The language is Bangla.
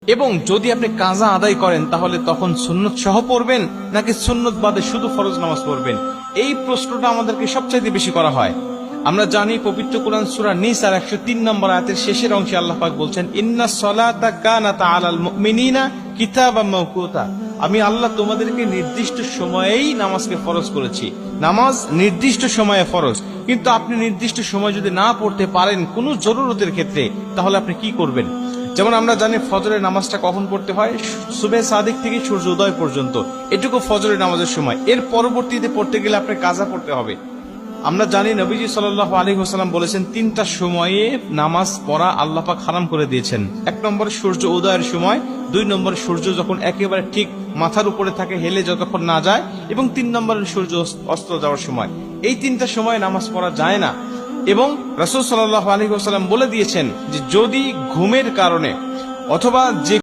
এবং যদি আপনি কাজা আদায় করেন তাহলে তখন সুন্নত সহ পড়বেন নাকি সুন্নত বাদে শুধু ফরজ নামাজ পড়বেন? এই প্রশ্নটা আমাদেরকে সবচাইতে বেশি করা হয়। আমরা জানি পবিত্র কোরআন সূরা নিসার 103 নম্বর আয়াতের শেষের অংশে আল্লাহ পাক বলছেন, ইন্নাস সালাতা কানাত আলাল মুমিনিনা কিতাবাম মাওকুতা। আমি আল্লাহ তোমাদেরকে নির্দিষ্ট সময়েই নামাজকে ফরজ করেছি। নামাজ নির্দিষ্ট সময়ে ফরজ, কিন্তু আপনি নির্দিষ্ট সময় যদি না পড়তে পারেন কোনো জরুরতের ক্ষেত্রে, তাহলে আপনি কি করবেন? যেমন আমরা জানি ফজরের নামাজটা কখন পড়তে হয়? সুবহে সাদিক থেকে সূর্য উদয় পর্যন্ত, এটুকু ফজরের নামাজের সময়। এর পরবর্তীতে পড়তে গেলে আপনার কাজা পড়তে হবে। আমরা জানি নবীজি সাল্লাল্লাহু আলাইহি ওয়াসাল্লাম বলেছেন, তিনটা সময়ে নামাজ পড়া আল্লাহ পাক হারাম করে দিয়েছেন। 1 নম্বরে সূর্য উদয়ের সময়, 2 নম্বরে সূর্য যখন একেবারে ঠিক মাথার উপরে থাকে, হেলে যতক্ষণ না যায়, এবং 3 নম্বরে সূর্য অস্ত যাওয়ার সময়। এই 3টা সময় নামাজ পড়া যায় না। এবং রাসূল সাল্লাল্লাহু আলাইহি ওয়াসাল্লাম বলে দিয়েছেন যে যদি ঘুমের কারণে অথবা যে